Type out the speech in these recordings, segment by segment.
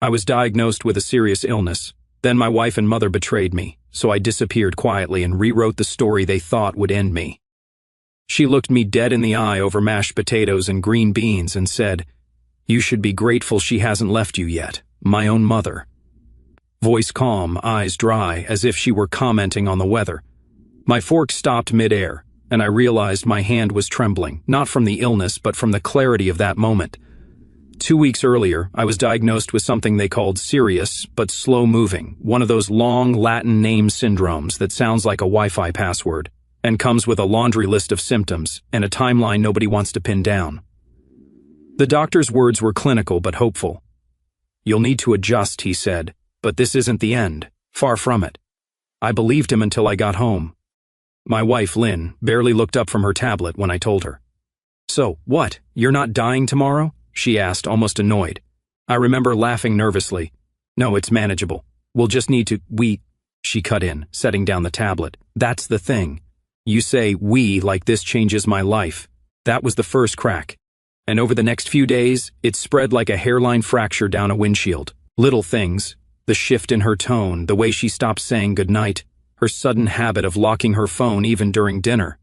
I was diagnosed with a serious illness. Then my wife and mother betrayed me, so I disappeared quietly and rewrote the story they thought would end me. She looked me dead in the eye over mashed potatoes and green beans and said, "You should be grateful she hasn't left you yet, my own mother." Voice calm, eyes dry, as if she were commenting on the weather. My fork stopped mid-air, and I realized my hand was trembling, not from the illness but from the clarity of that moment. 2 weeks earlier, I was diagnosed with something they called serious but slow-moving, one of those long Latin name syndromes that sounds like a Wi-Fi password, and comes with a laundry list of symptoms and a timeline nobody wants to pin down. The doctor's words were clinical but hopeful. "You'll need to adjust," he said, "but this isn't the end. Far from it." I believed him until I got home. My wife, Lynn, barely looked up from her tablet when I told her. "So, what? You're not dying tomorrow?" she asked, almost annoyed. I remember laughing nervously. "No, it's manageable. We'll just need to, she cut in, setting down the tablet. "That's the thing. You say we like this changes my life." That was the first crack. And over the next few days, it spread like a hairline fracture down a windshield. Little things, the shift in her tone, the way she stopped saying goodnight, her sudden habit of locking her phone even during dinner.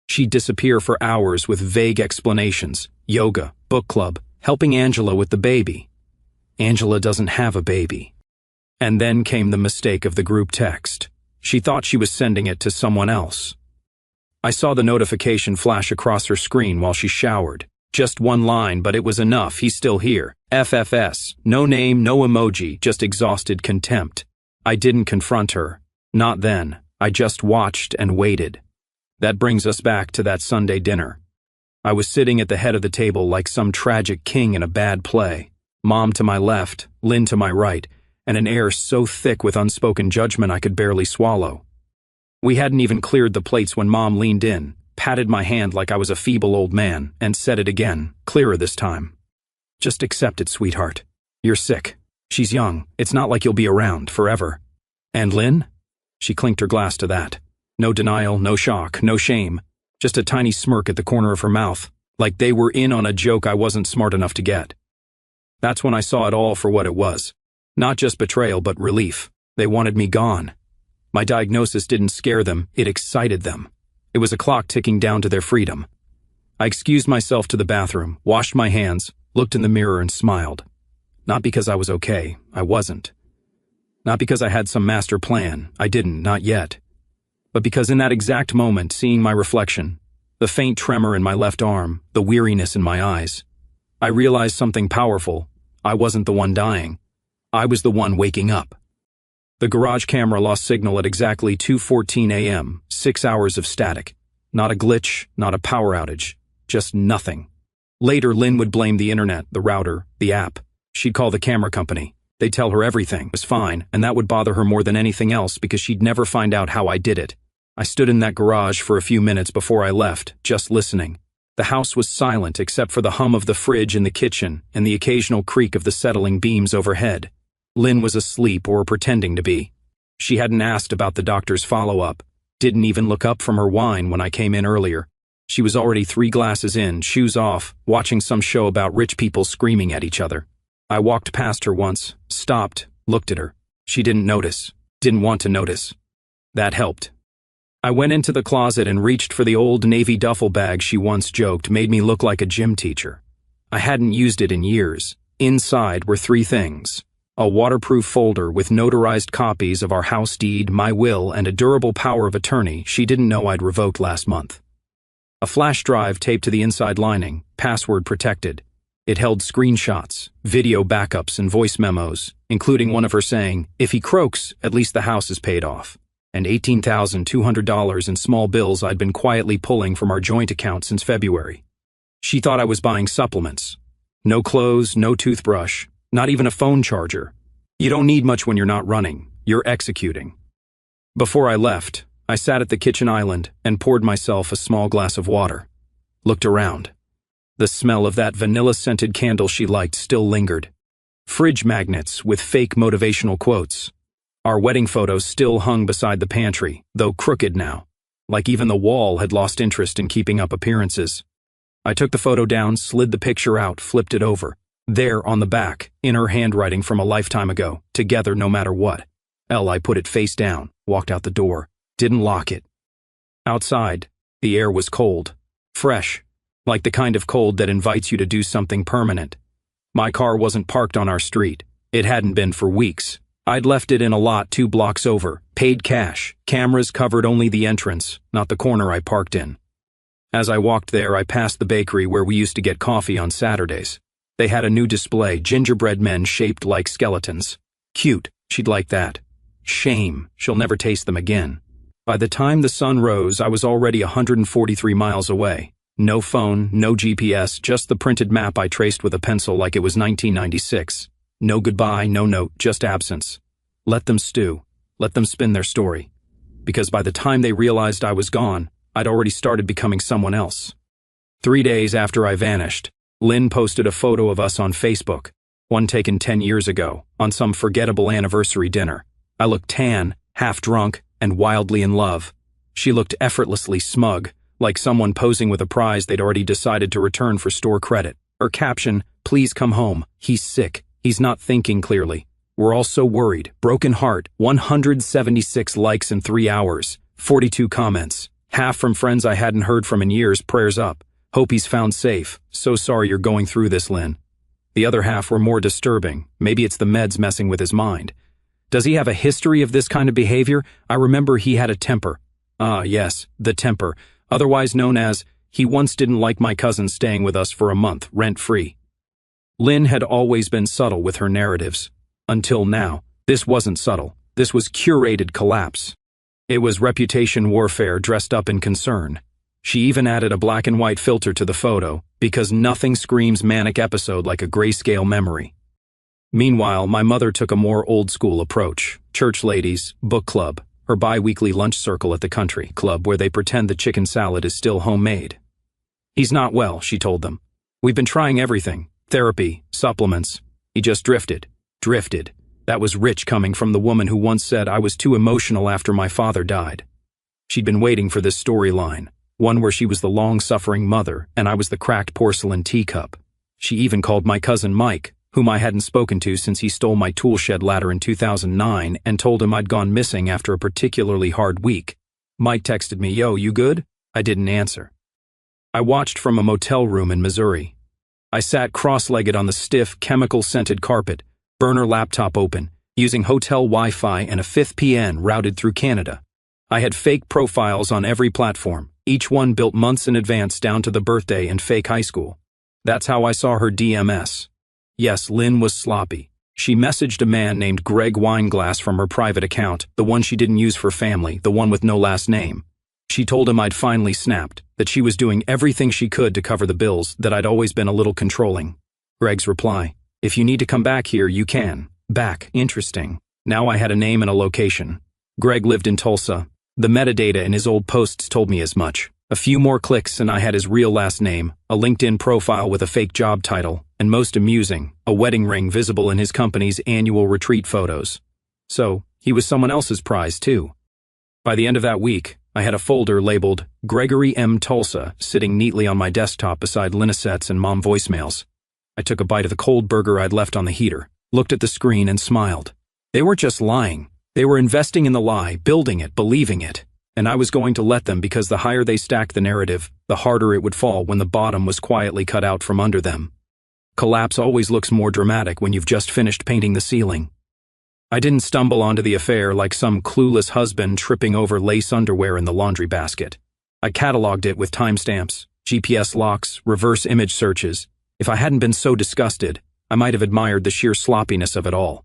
She'd disappear for hours with vague explanations, yoga, book club, helping Angela with the baby. Angela doesn't have a baby. And then came the mistake of the group text. She thought she was sending it to someone else. I saw the notification flash across her screen while she showered. Just one line, but it was enough. "He's still here. FFS. No name, no emoji, just exhausted contempt." I didn't confront her. Not then. I just watched and waited. That brings us back to that Sunday dinner. I was sitting at the head of the table like some tragic king in a bad play. Mom to my left, Lynn to my right, and an air so thick with unspoken judgment I could barely swallow. We hadn't even cleared the plates when Mom leaned in, patted my hand like I was a feeble old man, and said it again, clearer this time. "Just accept it, sweetheart. You're sick. She's young. It's not like you'll be around forever." "And Lynn?" She clinked her glass to that. No denial, no shock, no shame. Just a tiny smirk at the corner of her mouth, like they were in on a joke I wasn't smart enough to get. That's when I saw it all for what it was. Not just betrayal, but relief. They wanted me gone. My diagnosis didn't scare them, it excited them. It was a clock ticking down to their freedom. I excused myself to the bathroom, washed my hands, looked in the mirror and smiled. Not because I was okay, I wasn't. Not because I had some master plan, I didn't, not yet. But because in that exact moment, seeing my reflection, the faint tremor in my left arm, the weariness in my eyes, I realized something powerful. I wasn't the one dying. I was the one waking up. The garage camera lost signal at exactly 2:14 a.m., 6 hours of static. Not a glitch, not a power outage, just nothing. Later, Lynn would blame the internet, the router, the app. She'd call the camera company. They'd tell her everything was fine, and that would bother her more than anything else because she'd never find out how I did it. I stood in that garage for a few minutes before I left, just listening. The house was silent except for the hum of the fridge in the kitchen and the occasional creak of the settling beams overhead. Lynn was asleep or pretending to be. She hadn't asked about the doctor's follow-up, didn't even look up from her wine when I came in earlier. She was already 3 glasses in, shoes off, watching some show about rich people screaming at each other. I walked past her once, stopped, looked at her. She didn't notice, didn't want to notice. That helped. I went into the closet and reached for the old Navy duffel bag she once joked made me look like a gym teacher. I hadn't used it in years. Inside were 3 things. A waterproof folder with notarized copies of our house deed, my will, and a durable power of attorney she didn't know I'd revoked last month. A flash drive taped to the inside lining, password protected. It held screenshots, video backups, and voice memos, including one of her saying, "If he croaks, at least the house is paid off," and $18,200 in small bills I'd been quietly pulling from our joint account since February. She thought I was buying supplements. No clothes, no toothbrush, not even a phone charger. You don't need much when you're not running, you're executing. Before I left, I sat at the kitchen island and poured myself a small glass of water. Looked around. The smell of that vanilla-scented candle she liked still lingered. Fridge magnets with fake motivational quotes. Our wedding photos still hung beside the pantry, though crooked now, like even the wall had lost interest in keeping up appearances. I took the photo down, slid the picture out, flipped it over. There on the back, in her handwriting from a lifetime ago, together no matter what. I put it face down, walked out the door, didn't lock it. Outside, the air was cold, fresh, like the kind of cold that invites you to do something permanent. My car wasn't parked on our street. It hadn't been for weeks. I'd left it in a lot 2 blocks over, paid cash. Cameras covered only the entrance, not the corner I parked in. As I walked there, I passed the bakery where we used to get coffee on Saturdays. They had a new display, gingerbread men shaped like skeletons. Cute, she'd like that. Shame, she'll never taste them again. By the time the sun rose, I was already 143 miles away. No phone, no GPS, just the printed map I traced with a pencil like it was 1996. No goodbye, no note, just absence. Let them stew. Let them spin their story. Because by the time they realized I was gone, I'd already started becoming someone else. 3 days after I vanished, Lynn posted a photo of us on Facebook, one taken 10 years ago, on some forgettable anniversary dinner. I looked tan, half drunk, and wildly in love. She looked effortlessly smug, like someone posing with a prize they'd already decided to return for store credit. Her caption, "Please come home. He's sick. He's not thinking clearly. We're all so worried. Broken heart." 176 likes in 3 hours. 42 comments. Half from friends I hadn't heard from in years. Prayers up. Hope he's found safe. So sorry you're going through this, Lynn. The other half were more disturbing. Maybe it's the meds messing with his mind. Does he have a history of this kind of behavior? I remember he had a temper. Yes, the temper. Otherwise known as, he once didn't like my cousin staying with us for a month, rent-free. Lynn had always been subtle with her narratives. Until now, this wasn't subtle. This was curated collapse. It was reputation warfare dressed up in concern. She even added a black and white filter to the photo, because nothing screams manic episode like a grayscale memory. Meanwhile, my mother took a more old-school approach. Church ladies, book club, her bi-weekly lunch circle at the country club where they pretend the chicken salad is still homemade. He's not well, she told them. We've been trying everything. Therapy, supplements. He just drifted. That was rich coming from the woman who once said I was too emotional after my father died. She'd been waiting for this storyline, one where she was the long-suffering mother and I was the cracked porcelain teacup. She even called my cousin Mike, whom I hadn't spoken to since he stole my tool shed ladder in 2009 and told him I'd gone missing after a particularly hard week. Mike texted me, "Yo, you good?" I didn't answer. I watched from a motel room in Missouri. I sat cross-legged on the stiff, chemical-scented carpet, burner laptop open, using hotel Wi-Fi and a 5th PN routed through Canada. I had fake profiles on every platform, each one built months in advance down to the birthday and fake high school. That's how I saw her DMS. Yes, Lynn was sloppy. She messaged a man named Greg Wineglass from her private account, the one she didn't use for family, the one with no last name. She told him I'd finally snapped, that she was doing everything she could to cover the bills, that I'd always been a little controlling. Greg's reply, "If you need to come back here, you can." Back, interesting. Now I had a name and a location. Greg lived in Tulsa. The metadata in his old posts told me as much. A few more clicks and I had his real last name, a LinkedIn profile with a fake job title, and most amusing, a wedding ring visible in his company's annual retreat photos. So, he was someone else's prize too. By the end of that week, I had a folder labeled Gregory M. Tulsa sitting neatly on my desktop beside Linesets and mom voicemails. I took a bite of the cold burger I'd left on the heater, looked at the screen and smiled. They weren't just lying. They were investing in the lie, building it, believing it. And I was going to let them because the higher they stacked the narrative, the harder it would fall when the bottom was quietly cut out from under them. Collapse always looks more dramatic when you've just finished painting the ceiling. I didn't stumble onto the affair like some clueless husband tripping over lace underwear in the laundry basket. I cataloged it with timestamps, GPS locks, reverse image searches. If I hadn't been so disgusted, I might have admired the sheer sloppiness of it all.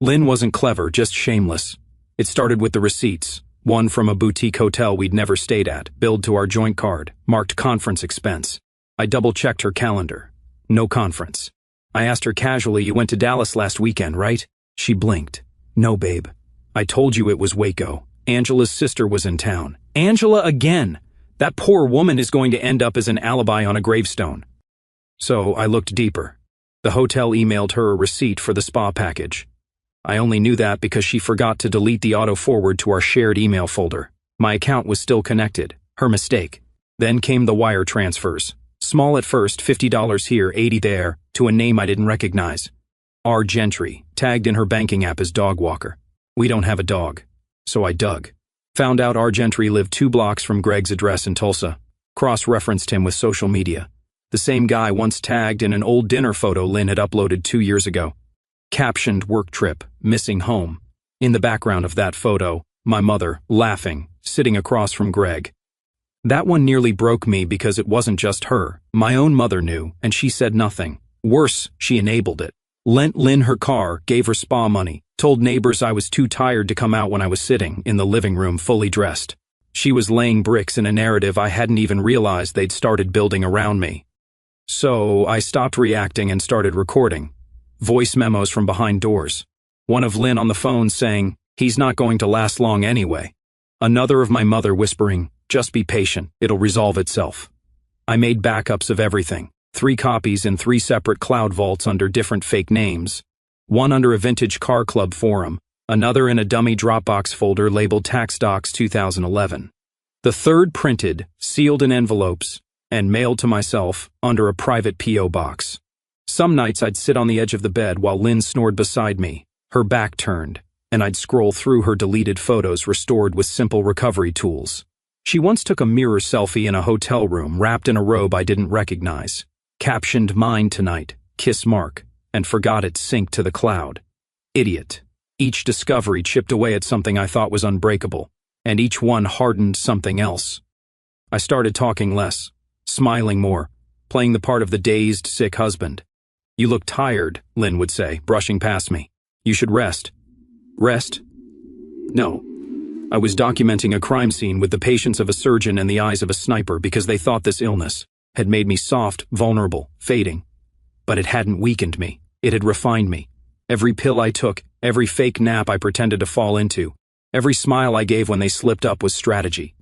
Lynn wasn't clever, just shameless. It started with the receipts. One from a boutique hotel we'd never stayed at, billed to our joint card, marked conference expense. I double-checked her calendar. No conference. I asked her casually, "You went to Dallas last weekend, right?" She blinked. "No, babe. I told you it was Waco. Angela's sister was in town." Angela again! That poor woman is going to end up as an alibi on a gravestone. So I looked deeper. The hotel emailed her a receipt for the spa package. I only knew that because she forgot to delete the auto-forward to our shared email folder. My account was still connected. Her mistake. Then came the wire transfers. Small at first, $50 here, 80 there, to a name I didn't recognize. R. Gentry, tagged in her banking app as dog walker. We don't have a dog. So I dug. Found out R. Gentry lived 2 blocks from Greg's address in Tulsa. Cross-referenced him with social media. The same guy once tagged in an old dinner photo Lynn had uploaded 2 years ago. Captioned work trip, missing home. In the background of that photo, my mother, laughing, sitting across from Greg. That one nearly broke me because it wasn't just her. My own mother knew, and she said nothing. Worse, she enabled it. Lent Lynn her car, gave her spa money, told neighbors I was too tired to come out when I was sitting in the living room fully dressed. She was laying bricks in a narrative I hadn't even realized they'd started building around me. So I stopped reacting and started recording. Voice memos from behind doors. One of Lynn on the phone saying, "He's not going to last long anyway." Another of my mother whispering, "Just be patient, it'll resolve itself." I made backups of everything. 3 copies in 3 separate cloud vaults under different fake names. One under a vintage car club forum, another in a dummy Dropbox folder labeled Tax Docs 2011. The third printed, sealed in envelopes, and mailed to myself under a private P.O. box. Some nights I'd sit on the edge of the bed while Lynn snored beside me, her back turned, and I'd scroll through her deleted photos restored with simple recovery tools. She once took a mirror selfie in a hotel room wrapped in a robe I didn't recognize. Captioned "Mine tonight, kiss Mark," and forgot it synced to the cloud. Idiot. Each discovery chipped away at something I thought was unbreakable, and each one hardened something else. I started talking less, smiling more, playing the part of the dazed, sick husband. "You look tired," Lynn would say, brushing past me. "You should rest." Rest? No. I was documenting a crime scene with the patience of a surgeon and the eyes of a sniper because they thought this illness had made me soft, vulnerable, fading. But it hadn't weakened me. It had refined me. Every pill I took, every fake nap I pretended to fall into, every smile I gave when they slipped up was strategy.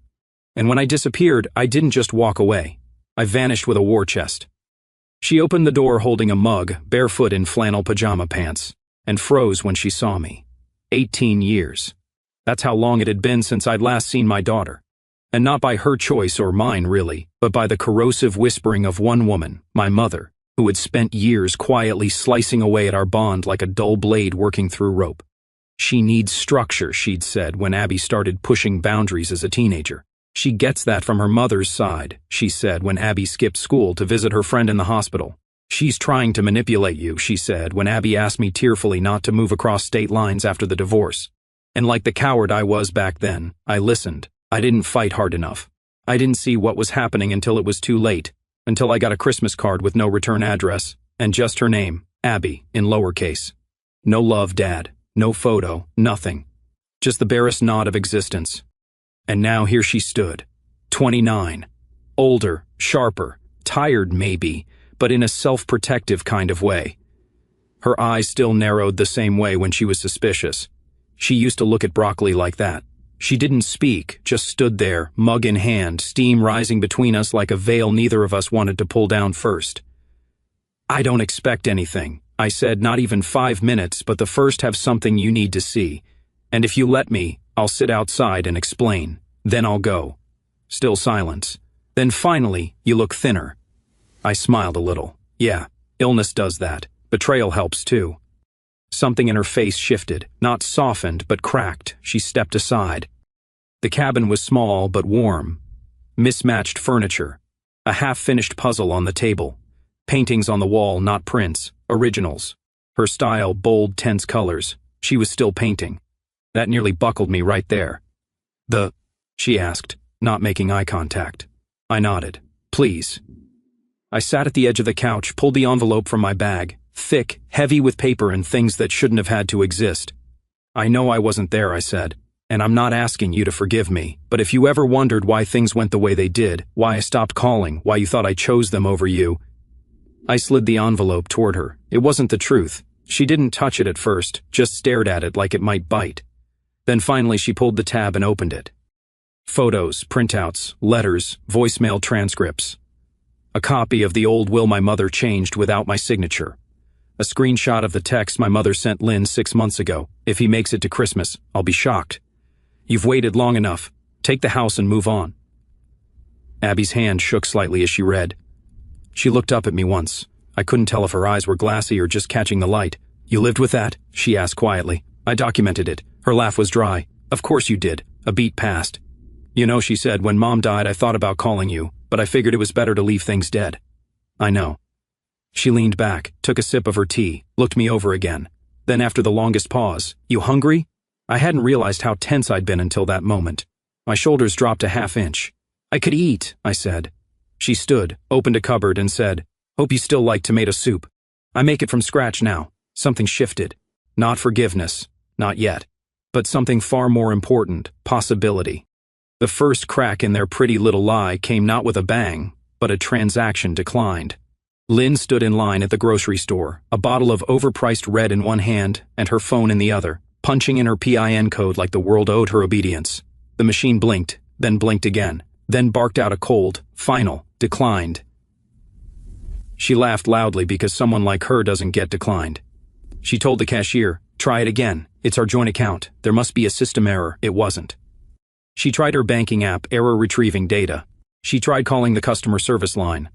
And when I disappeared, I didn't just walk away. I vanished with a war chest. She opened the door holding a mug, barefoot in flannel pajama pants, and froze when she saw me. 18 years. That's how long it had been since I'd last seen my daughter. And not by her choice or mine, really, but by the corrosive whispering of one woman, my mother, who had spent years quietly slicing away at our bond like a dull blade working through rope. "She needs structure," she'd said when Abby started pushing boundaries as a teenager. "She gets that from her mother's side," she said when Abby skipped school to visit her friend in the hospital. "She's trying to manipulate you," she said when Abby asked me tearfully not to move across state lines after the divorce. And like the coward I was back then, I listened. I didn't fight hard enough. I didn't see what was happening until it was too late, until I got a Christmas card with no return address, and just her name, Abby, in lowercase. No love, Dad. No photo, nothing. Just the barest nod of existence. And now here she stood, 29. Older, sharper, tired maybe, but in a self-protective kind of way. Her eyes still narrowed the same way when she was suspicious. She used to look at broccoli like that. She didn't speak, just stood there, mug in hand, steam rising between us like a veil neither of us wanted to pull down first. "I don't expect anything," I said, "not even 5 minutes, but the first have something you need to see. And if you let me, I'll sit outside and explain. Then I'll go." Still silence. "Then finally, you look thinner." I smiled a little. "Yeah, illness does that. Betrayal helps too." Something in her face shifted, not softened, but cracked. She stepped aside. The cabin was small but warm. Mismatched furniture. A half-finished puzzle on the table. Paintings on the wall, not prints. Originals. Her style, bold, tense colors. She was still painting. That nearly buckled me right there. She asked, not making eye contact. I nodded. "Please." I sat at the edge of the couch, pulled the envelope from my bag. Thick, heavy with paper and things that shouldn't have had to exist. "I know I wasn't there," I said, "and I'm not asking you to forgive me, but if you ever wondered why things went the way they did, why I stopped calling, why you thought I chose them over you." I slid the envelope toward her. It wasn't the truth. She didn't touch it at first, just stared at it like it might bite. Then finally she pulled the tab and opened it. Photos, printouts, letters, voicemail transcripts. A copy of the old will my mother changed without my signature. A screenshot of the text my mother sent Lynn 6 months ago. "If he makes it to Christmas, I'll be shocked. You've waited long enough. Take the house and move on." Abby's hand shook slightly as she read. She looked up at me once. I couldn't tell if her eyes were glassy or just catching the light. "You lived with that?" she asked quietly. I documented it. Her laugh was dry. "Of course you did." A beat passed. "You know," she said, "when Mom died I thought about calling you, but I figured it was better to leave things dead." "I know." She leaned back, took a sip of her tea, looked me over again. Then after the longest pause, "You hungry?" I hadn't realized how tense I'd been until that moment. My shoulders dropped a half-inch. "I could eat," I said. She stood, opened a cupboard, and said, "Hope you still like tomato soup. I make it from scratch now." Something shifted. Not forgiveness, not yet. But something far more important, possibility. The first crack in their pretty little lie came not with a bang, but a transaction declined. Lynn stood in line at the grocery store, a bottle of overpriced red in one hand and her phone in the other, punching in her PIN code like the world owed her obedience. The machine blinked, then blinked again, then barked out a cold, final, declined. She laughed loudly because someone like her doesn't get declined. She told the cashier, "Try it again. It's our joint account. There must be a system error." It wasn't. She tried her banking app, error retrieving data. She tried calling the customer service line.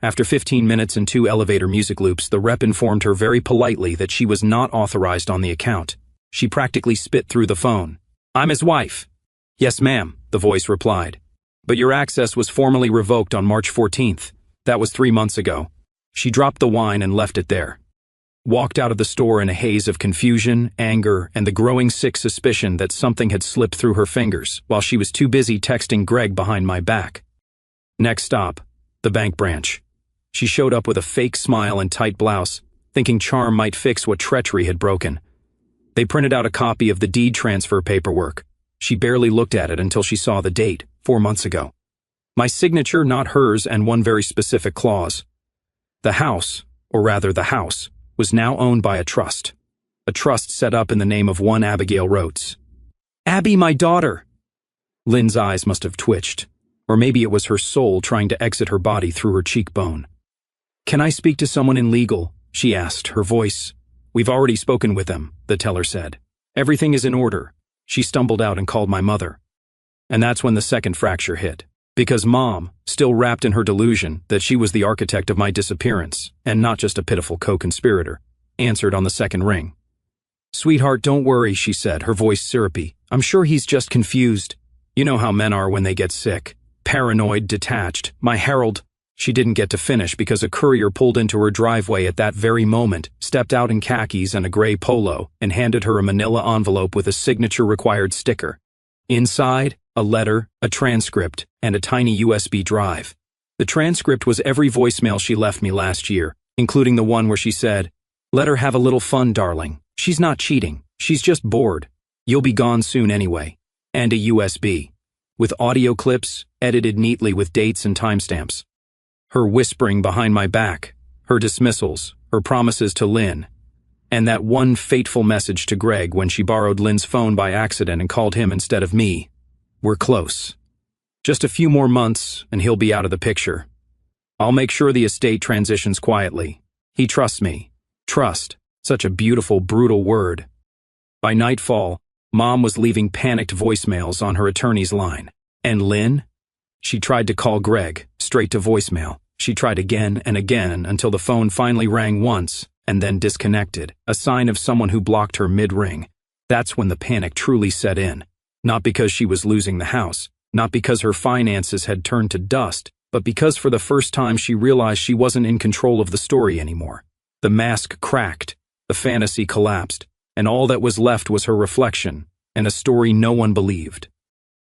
After 15 minutes and 2 elevator music loops, the rep informed her very politely that she was not authorized on the account. She practically spit through the phone. "I'm his wife." "Yes, ma'am," the voice replied. "But your access was formally revoked on March 14th. That was 3 months ago." She dropped the wine and left it there. Walked out of the store in a haze of confusion, anger, and the growing sick suspicion that something had slipped through her fingers while she was too busy texting Greg behind my back. Next stop, the bank branch. She showed up with a fake smile and tight blouse, thinking charm might fix what treachery had broken. They printed out a copy of the deed transfer paperwork. She barely looked at it until she saw the date, 4 months ago. My signature, not hers, and one very specific clause. The house, or rather the house, was now owned by a trust. A trust set up in the name of one Abigail Rhodes. "Abby, my daughter!" Lynn's eyes must have twitched, or maybe it was her soul trying to exit her body through her cheekbone. "Can I speak to someone in legal?" she asked, her voice. "We've already spoken with them," the teller said. "Everything is in order." She stumbled out and called my mother. And that's when the second fracture hit. Because Mom, still wrapped in her delusion that she was the architect of my disappearance, and not just a pitiful co-conspirator, answered on the second ring. "Sweetheart, don't worry," she said, her voice syrupy. "I'm sure he's just confused. You know how men are when they get sick. Paranoid, detached. My Harold..." She didn't get to finish because a courier pulled into her driveway at that very moment, stepped out in khakis and a gray polo, and handed her a manila envelope with a signature-required sticker. Inside, a letter, a transcript, and a tiny USB drive. The transcript was every voicemail she left me last year, including the one where she said, "Let her have a little fun, darling. She's not cheating. She's just bored. You'll be gone soon anyway." And a USB. With audio clips, edited neatly with dates and timestamps. Her whispering behind my back, her dismissals, her promises to Lynn, and that one fateful message to Greg when she borrowed Lynn's phone by accident and called him instead of me. We're close. Just a few more months, and he'll be out of the picture. I'll make sure the estate transitions quietly. He trusts me. Trust. Such a beautiful, brutal word. By nightfall, Mom was leaving panicked voicemails on her attorney's line. And Lynn? She tried to call Greg, straight to voicemail. She tried again and again until the phone finally rang once and then disconnected, a sign of someone who blocked her mid-ring. That's when the panic truly set in. Not because she was losing the house, not because her finances had turned to dust, but because for the first time she realized she wasn't in control of the story anymore. The mask cracked, the fantasy collapsed, and all that was left was her reflection, and a story no one believed.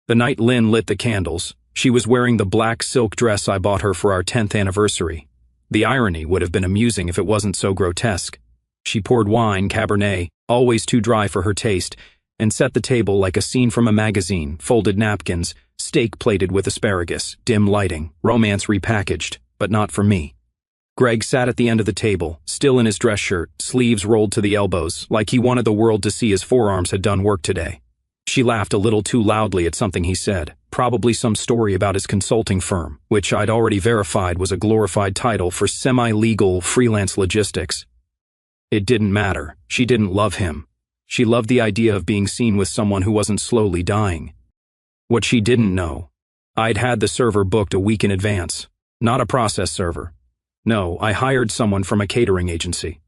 The night Lynn lit the candles, she was wearing the black silk dress I bought her for our 10th anniversary. The irony would have been amusing if it wasn't so grotesque. She poured wine, Cabernet, always too dry for her taste, and set the table like a scene from a magazine, folded napkins, steak plated with asparagus, dim lighting, romance repackaged, but not for me. Greg sat at the end of the table, still in his dress shirt, sleeves rolled to the elbows, like he wanted the world to see his forearms had done work today. She laughed a little too loudly at something he said, probably some story about his consulting firm, which I'd already verified was a glorified title for semi-legal freelance logistics. It didn't matter. She didn't love him. She loved the idea of being seen with someone who wasn't slowly dying. What she didn't know, I'd had the server booked a week in advance. Not a process server. No, I hired someone from a catering agency.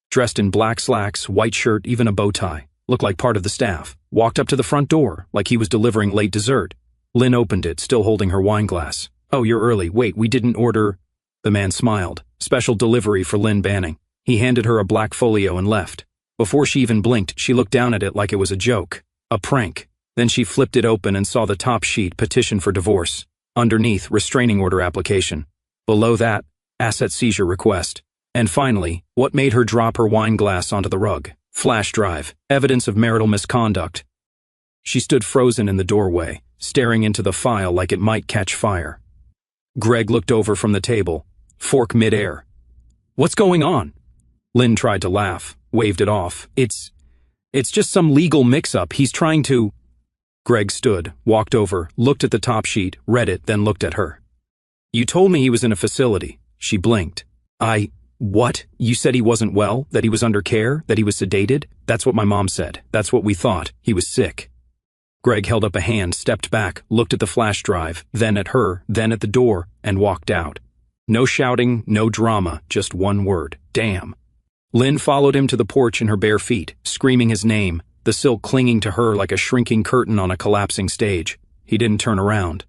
Dressed in black slacks, white shirt, even a bow tie. Looked like part of the staff. Walked up to the front door, like he was delivering late dessert. Lynn opened it, still holding her wine glass. Oh, you're early. Wait, we didn't order. The man smiled. Special delivery for Lynn Banning. He handed her a black folio and left. Before she even blinked, she looked down at it like it was a joke. A prank. Then she flipped it open and saw the top sheet, petition for divorce. Underneath, restraining order application. Below that, asset seizure request. And finally, what made her drop her wine glass onto the rug? Flash drive, evidence of marital misconduct. She stood frozen in the doorway, staring into the file like it might catch fire. Greg looked over from the table, fork midair. What's going on? Lynn tried to laugh, waved it off. It's just some legal mix-up. He's trying to... Greg stood, walked over, looked at the top sheet, read it, then looked at her. You told me he was in a facility. She blinked. What? You said he wasn't well? That he was under care? That he was sedated? That's what my mom said. That's what we thought. He was sick. Greg held up a hand, stepped back, looked at the flash drive, then at her, then at the door, and walked out. No shouting, no drama, just one word. Damn. Lynn followed him to the porch in her bare feet, screaming his name, the silk clinging to her like a shrinking curtain on a collapsing stage. He didn't turn around.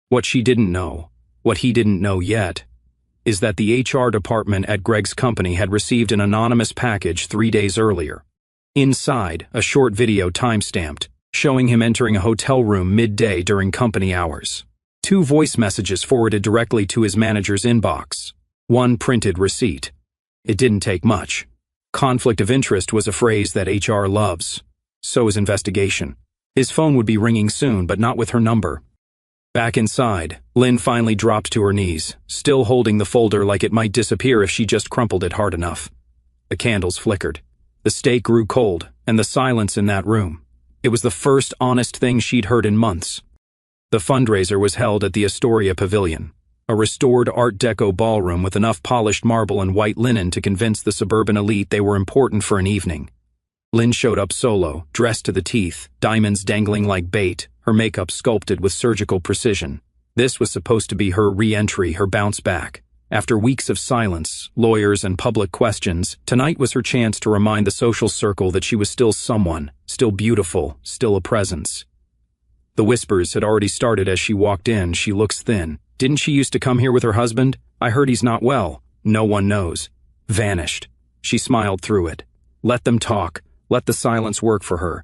What she didn't know, what he didn't know yet, is that the HR department at Greg's company had received an anonymous package 3 days earlier. Inside, a short video time-stamped, showing him entering a hotel room midday during company hours. 2 voice messages forwarded directly to his manager's inbox. 1 printed receipt. It didn't take much. Conflict of interest was a phrase that HR loves. So is investigation. His phone would be ringing soon, but not with her number. Back inside, Lynn finally dropped to her knees, still holding the folder like it might disappear if she just crumpled it hard enough. The candles flickered. The steak grew cold, and the silence in that room. It was the first honest thing she'd heard in months. The fundraiser was held at the Astoria Pavilion, a restored Art Deco ballroom with enough polished marble and white linen to convince the suburban elite they were important for an evening. Lynn showed up solo, dressed to the teeth, diamonds dangling like bait, her makeup sculpted with surgical precision. This was supposed to be her re-entry, her bounce back. After weeks of silence, lawyers, and public questions, tonight was her chance to remind the social circle that she was still someone, still beautiful, still a presence. The whispers had already started as she walked in. She looks thin. Didn't she used to come here with her husband? I heard he's not well. No one knows. Vanished. She smiled through it. Let them talk. Let the silence work for her.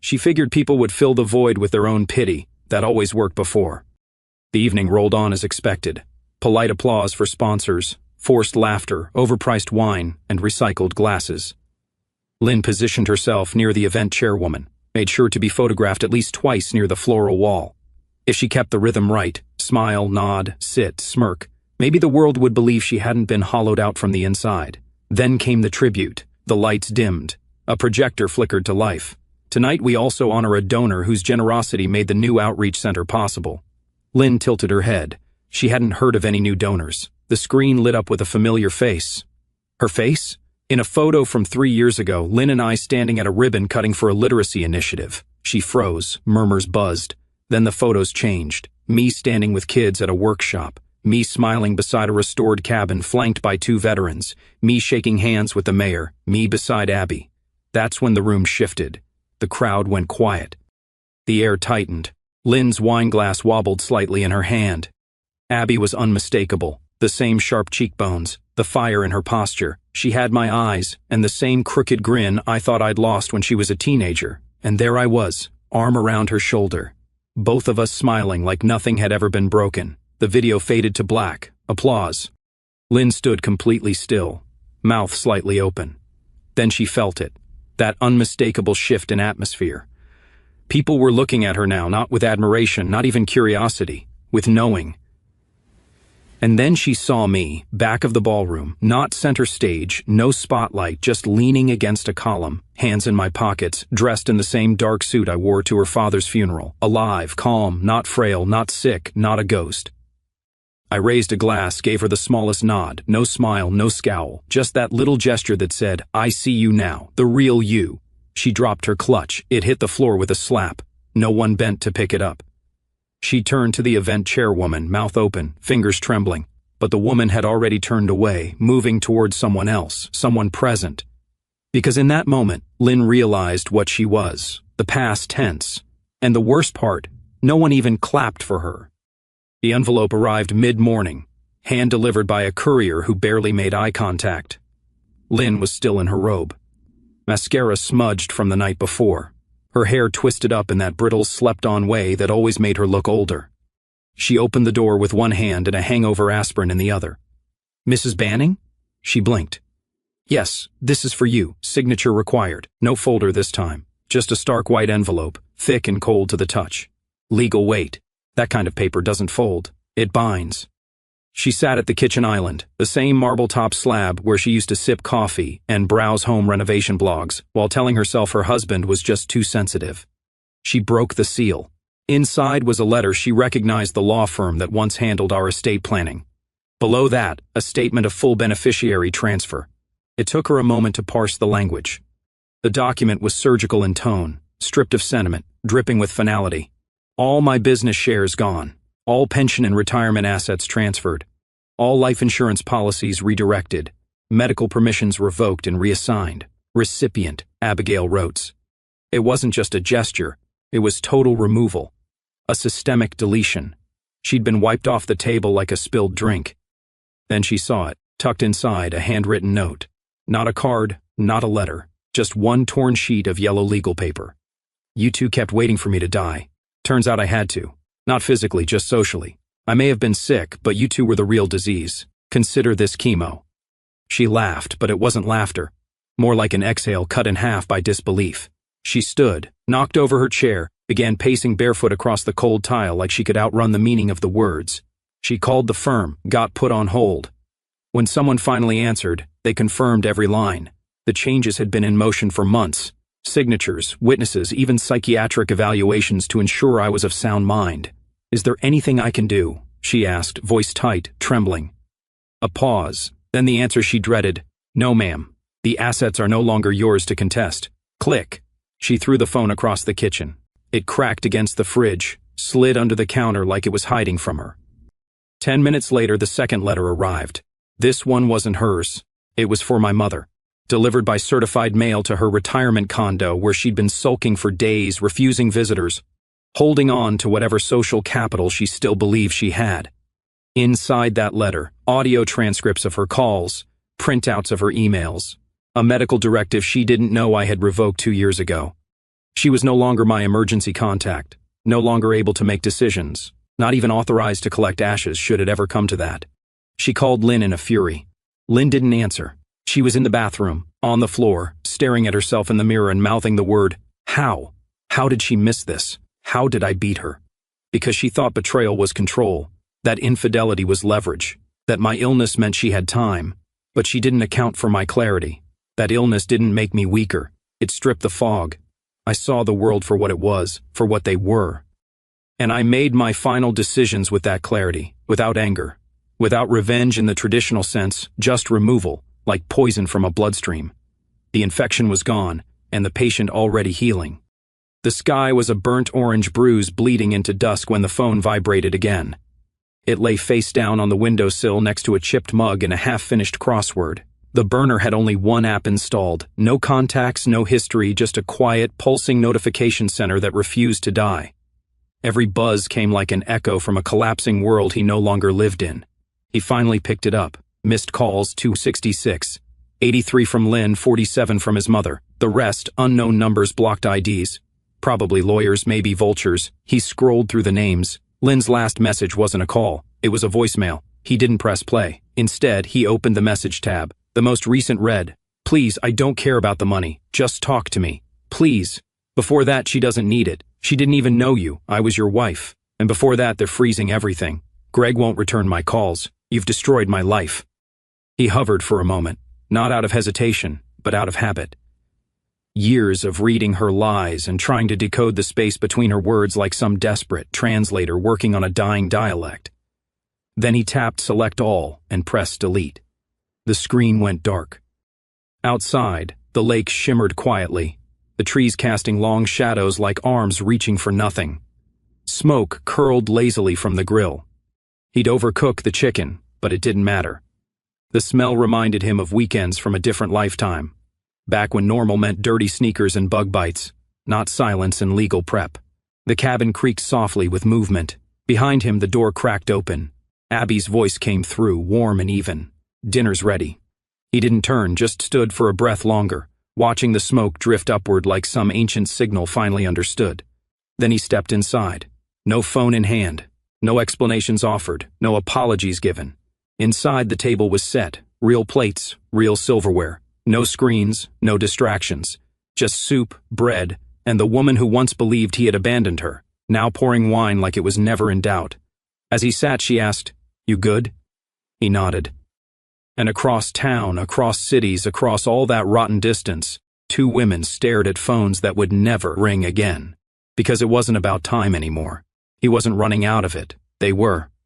She figured people would fill the void with their own pity. That always worked before. The evening rolled on as expected. Polite applause for sponsors, forced laughter, overpriced wine, and recycled glasses. Lynn positioned herself near the event chairwoman, made sure to be photographed at least twice near the floral wall. If she kept the rhythm right, smile, nod, sit, smirk, maybe the world would believe she hadn't been hollowed out from the inside. Then came the tribute. The lights dimmed. A projector flickered to life. Tonight we also honor a donor whose generosity made the new outreach center possible. Lynn tilted her head. She hadn't heard of any new donors. The screen lit up with a familiar face. Her face? In a photo from 3 years ago, Lynn and I standing at a ribbon cutting for a literacy initiative. She froze, murmurs buzzed. Then the photos changed. Me standing with kids at a workshop. Me smiling beside a restored cabin flanked by 2 veterans. Me shaking hands with the mayor. Me beside Abby. That's when the room shifted. The crowd went quiet. The air tightened. Lynn's wine glass wobbled slightly in her hand. Abby was unmistakable. The same sharp cheekbones, the fire in her posture. She had my eyes, and the same crooked grin I thought I'd lost when she was a teenager. And there I was, arm around her shoulder. Both of us smiling like nothing had ever been broken. The video faded to black. Applause. Lynn stood completely still, mouth slightly open. Then she felt it. That unmistakable shift in atmosphere. People were looking at her now, not with admiration, not even curiosity, with knowing. And then she saw me, back of the ballroom, not center stage, no spotlight, just leaning against a column, hands in my pockets, dressed in the same dark suit I wore to her father's funeral, alive, calm, not frail, not sick, not a ghost. I raised a glass, gave her the smallest nod, no smile, no scowl, just that little gesture that said, I see you now, the real you. She dropped her clutch. It hit the floor with a slap. No one bent to pick it up. She turned to the event chairwoman, mouth open, fingers trembling. but the woman had already turned away, moving towards someone else, someone present. Because in that moment, Lynn realized what she was, the past tense. And the worst part, no one even clapped for her. The envelope arrived mid-morning, hand-delivered by a courier who barely made eye contact. Lynn was still in her robe. Mascara smudged from the night before, her hair twisted up in that brittle, slept-on way that always made her look older. She opened the door with one hand and a hangover aspirin in the other. "Mrs. Banning?" She blinked. "Yes, this is for you, signature required. No folder this time. Just a stark white envelope, thick and cold to the touch. Legal weight. That kind of paper doesn't fold. It binds." She sat at the kitchen island, the same marble-top slab where she used to sip coffee and browse home renovation blogs, while telling herself her husband was just too sensitive. She broke the seal. Inside was a letter she recognized the law firm that once handled our estate planning. Below that, a statement of full beneficiary transfer. It took her a moment to parse the language. The document was surgical in tone, stripped of sentiment, dripping with finality. All my business shares gone. All pension and retirement assets transferred. All life insurance policies redirected. Medical permissions revoked and reassigned. Recipient, Abigail Rotes. It wasn't just a gesture. It was total removal. A systemic deletion. She'd been wiped off the table like a spilled drink. Then she saw it, tucked inside a handwritten note. Not a card, not a letter. Just one torn sheet of yellow legal paper. "You two kept waiting for me to die. Turns out I had to. Not physically, just socially. I may have been sick, but you two were the real disease. Consider this chemo." She laughed, but it wasn't laughter. More like an exhale cut in half by disbelief. She stood, knocked over her chair, began pacing barefoot across the cold tile like she could outrun the meaning of the words. She called the firm, got put on hold. When someone finally answered, they confirmed every line. The changes had been in motion for months. Signatures, witnesses, even psychiatric evaluations to ensure I was of sound mind. "Is there anything I can do?" she asked, voice tight, trembling. A pause, then the answer she dreaded. "No, ma'am. The assets are no longer yours to contest." Click. She threw the phone across the kitchen. It cracked against the fridge, slid under the counter like it was hiding from her. 10 minutes later, the second letter arrived. This one wasn't hers. It was for my mother. Delivered by certified mail to her retirement condo where she'd been sulking for days, refusing visitors, holding on to whatever social capital she still believed she had. Inside that letter, audio transcripts of her calls, printouts of her emails, a medical directive she didn't know I had revoked 2 years ago. She was no longer my emergency contact, no longer able to make decisions, not even authorized to collect ashes should it ever come to that. She called Lynn in a fury. Lynn didn't answer. She was in the bathroom, on the floor, staring at herself in the mirror and mouthing the word, "How? How did she miss this? How did I beat her?" Because she thought betrayal was control, that infidelity was leverage, that my illness meant she had time, but she didn't account for my clarity. That illness didn't make me weaker. It stripped the fog. I saw the world for what it was, for what they were. And I made my final decisions with that clarity, without anger, without revenge in the traditional sense, just removal. Like poison from a bloodstream. The infection was gone, and the patient already healing. The sky was a burnt orange bruise bleeding into dusk when the phone vibrated again. It lay face down on the windowsill next to a chipped mug and a half-finished crossword. The burner had only one app installed. No contacts, no history, just a quiet, pulsing notification center that refused to die. Every buzz came like an echo from a collapsing world he no longer lived in. He finally picked it up. Missed calls 266, 83 from Lynn, 47 from his mother. The rest, unknown numbers, blocked IDs. Probably lawyers, maybe vultures. He scrolled through the names. Lynn's last message wasn't a call. It was a voicemail. He didn't press play. Instead, he opened the message tab. The most recent read, "Please, I don't care about the money. Just talk to me. Please." Before that, "She doesn't need it. She didn't even know you. I was your wife." And before that, they're freezing everything. "Greg won't return my calls. You've destroyed my life." He hovered for a moment, not out of hesitation, but out of habit. Years of reading her lies and trying to decode the space between her words like some desperate translator working on a dying dialect. Then he tapped Select All and pressed Delete. The screen went dark. Outside, the lake shimmered quietly, the trees casting long shadows like arms reaching for nothing. Smoke curled lazily from the grill. He'd overcooked the chicken, but it didn't matter. The smell reminded him of weekends from a different lifetime, back when normal meant dirty sneakers and bug bites, not silence and legal prep. The cabin creaked softly with movement. Behind him, the door cracked open. Abby's voice came through, warm and even. "Dinner's ready." He didn't turn, just stood for a breath longer, watching the smoke drift upward like some ancient signal finally understood. Then he stepped inside. No phone in hand. No explanations offered. No apologies given. Inside, the table was set. Real plates, real silverware. No screens, no distractions. Just soup, bread, and the woman who once believed he had abandoned her, now pouring wine like it was never in doubt. As he sat, she asked, "You good?" He nodded. And across town, across cities, across all that rotten distance, two women stared at phones that would never ring again. Because it wasn't about time anymore. He wasn't running out of it. They were.